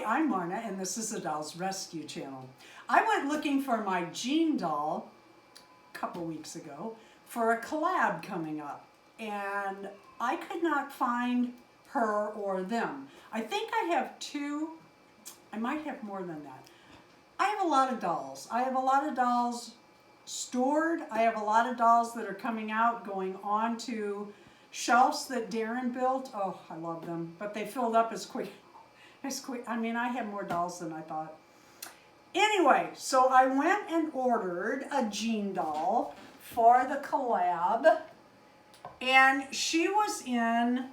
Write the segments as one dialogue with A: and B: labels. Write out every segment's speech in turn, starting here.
A: Hi, I'm Marna, and this is the Dolls Rescue Channel. I went looking for my Jean doll a couple weeks ago for a collab coming up, and I could not find her or them. I think I have two, I might have more than that. I have a lot of dolls. I have a lot of dolls stored. I have a lot of dolls that are coming out, going on to shelves that Darren built. Oh, I love them, but they filled up as quick. I mean, I have more dolls than I thought. Anyway, so I went and ordered a Jean doll for the collab, and she was in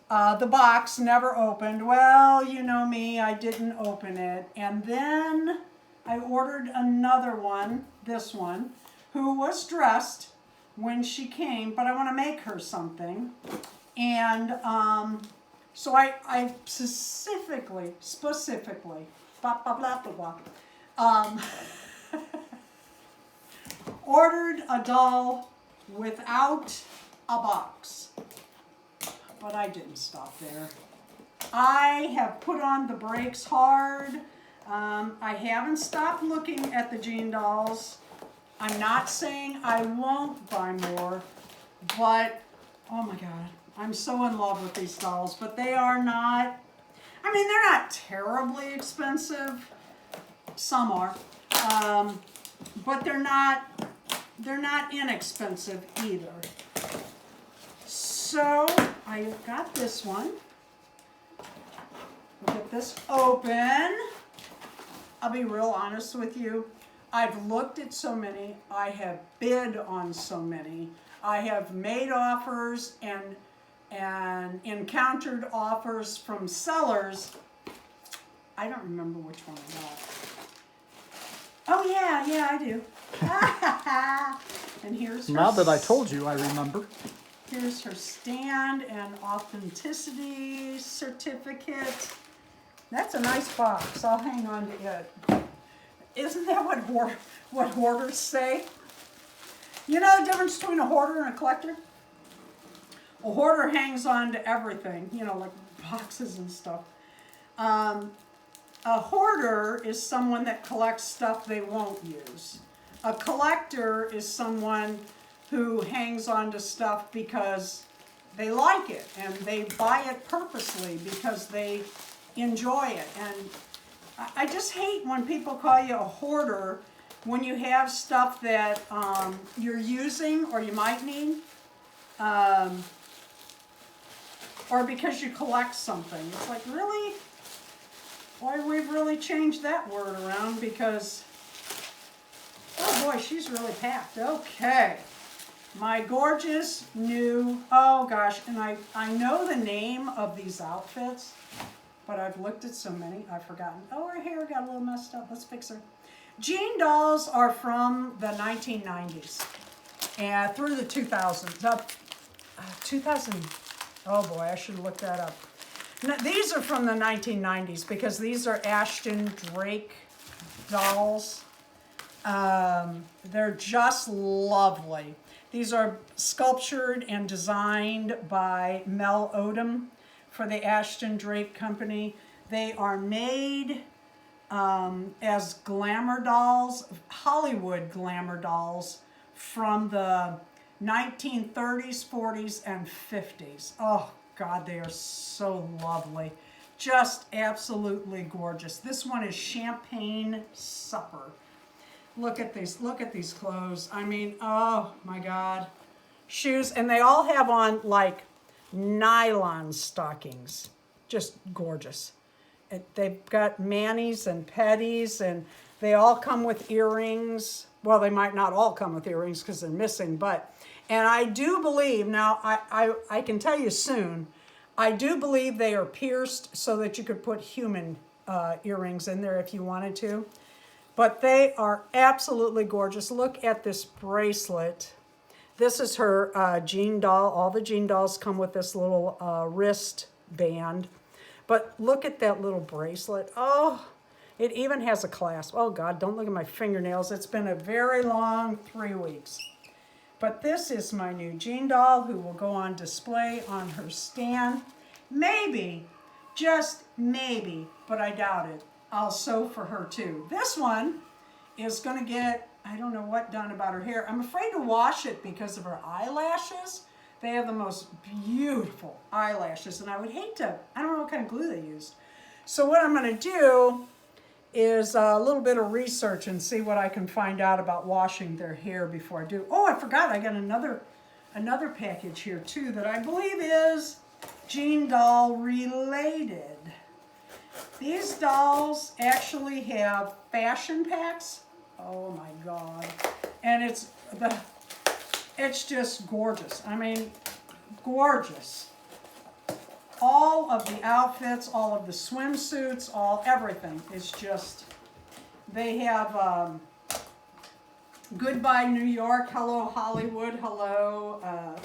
A: the box, never opened. Well, you know me, I didn't open it. And then I ordered another one, this one, who was dressed when she came, but I want to make her something. And so I specifically, blah, blah, blah, blah, blah, ordered a doll without a box. But I didn't stop there. I have put on the brakes hard. I haven't stopped looking at the Jean dolls. I'm not saying I won't buy more, but oh my God, I'm so in love with these dolls, but they are not, I mean, they're not terribly expensive. Some are, but they're not inexpensive either. So I got this one. We'll get this open. I'll be real honest with you. I've looked at so many. I have bid on so many. I have made offers and encountered offers from sellers. I don't remember which one I got. Oh yeah, I do. And here's her.
B: Now that I told you, I remember.
A: Here's her stand and authenticity certificate. That's a nice box. I'll hang on to it. Isn't that what hoarders say? You know the difference between a hoarder and a collector? A hoarder hangs on to everything, you know, like boxes and stuff. A hoarder is someone that collects stuff they won't use. A collector is someone who hangs on to stuff because they like it and they buy it purposely because they enjoy it. And I just hate when people call you a hoarder when you have stuff that you're using or you might need, or because you collect something. It's like, really? Boy, we've really changed that word around because, oh boy, she's really packed. Okay. My gorgeous new, oh gosh, and I know the name of these outfits, but I've looked at so many, I've forgotten. Oh, her hair got a little messed up. Let's fix her. Jean dolls are from the 1990s and through the 2000s. 2000, oh boy, I should look that up. Now, these are from the 1990s because these are Ashton Drake dolls. They're just lovely. These are sculptured and designed by Mel Odom for the Ashton Drake Company. They are made as glamour dolls, Hollywood glamour dolls from the 1930s, 40s, and 50s. Oh God, they are so lovely. Just absolutely gorgeous. This one is Champagne Supper. Look at these clothes. I mean, oh my God. Shoes, and they all have on like nylon stockings. Just gorgeous. They've got manis and petties, and they all come with earrings. Well, they might not all come with earrings because they're missing, but, and I do believe, now I can tell you soon, I do believe they are pierced so that you could put human earrings in there if you wanted to. But they are absolutely gorgeous. Look at this bracelet. This is her Jean doll. All the Jean dolls come with this little wrist band. But look at that little bracelet. Oh, it even has a clasp. Oh God, don't look at my fingernails. It's been a very long 3 weeks. But this is my new Jean doll who will go on display on her stand. Maybe Just maybe, but I doubt it. I'll sew for her too. This one is gonna get, I don't know what done about her hair. I'm afraid to wash it because of her eyelashes. They have the most beautiful eyelashes, and I would hate to, I don't know what kind of glue they used. So what I'm gonna do is a little bit of research and see what I can find out about washing their hair before I do. Oh, I forgot, I got another package here too that I believe is Jean doll related. These dolls actually have fashion packs. Oh my God. And it's just gorgeous. I mean, gorgeous. All of the outfits, all of the swimsuits, everything is just, they have Goodbye New York, Hello Hollywood, hello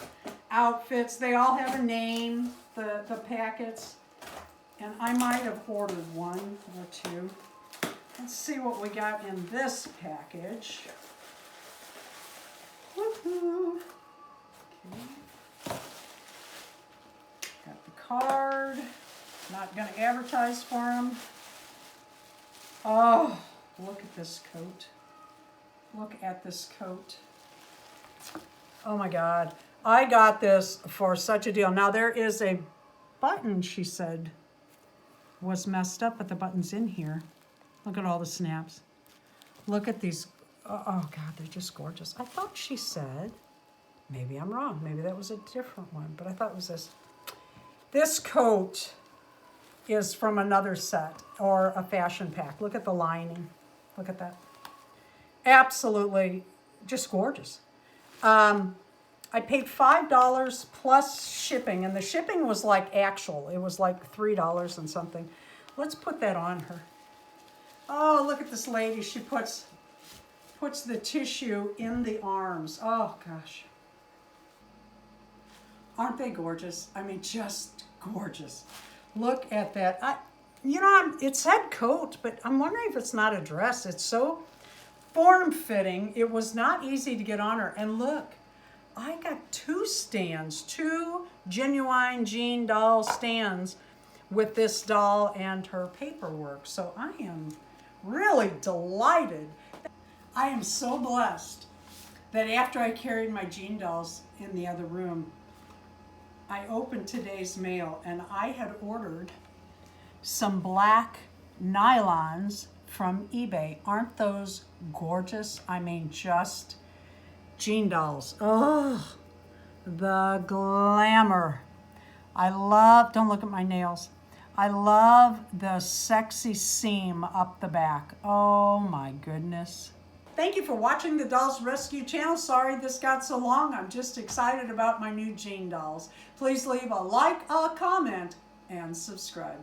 A: outfits. They all have a name, the packets. And I might have ordered one or two. Let's see what we got in this package. Woohoo! Okay. Got the card. Not going to advertise for them. Oh, look at this coat. Look at this coat. Oh my God. I got this for such a deal. Now there is a button, she said, was messed up, but the button's in here. Look at all the snaps. Look at these. Oh God, they're just gorgeous. I thought she said, maybe I'm wrong. Maybe that was a different one, but I thought it was this. This coat is from another set or a fashion pack. Look at the lining. Look at that. Absolutely just gorgeous. I paid $5 plus shipping, and the shipping was like actual. It was like $3 and something. Let's put that on her. Oh, look at this lady. She puts the tissue in the arms. Oh gosh. Aren't they gorgeous? I mean, just gorgeous. Look at that. It said coat, but I'm wondering if it's not a dress. It's so form-fitting. It was not easy to get on her. And look, I got two genuine Jean doll stands with this doll and her paperwork. So I am really delighted. I am so blessed that after I carried my Jean dolls in the other room, I opened today's mail and I had ordered some black nylons from eBay. Aren't those gorgeous? I mean, just Jean dolls. Oh, the glamour. Don't look at my nails. I love the sexy seam up the back. Oh my goodness. Thank you for watching the Dolls Rescue channel. Sorry this got so long. I'm just excited about my new Jean dolls. Please leave a like, a comment, and subscribe.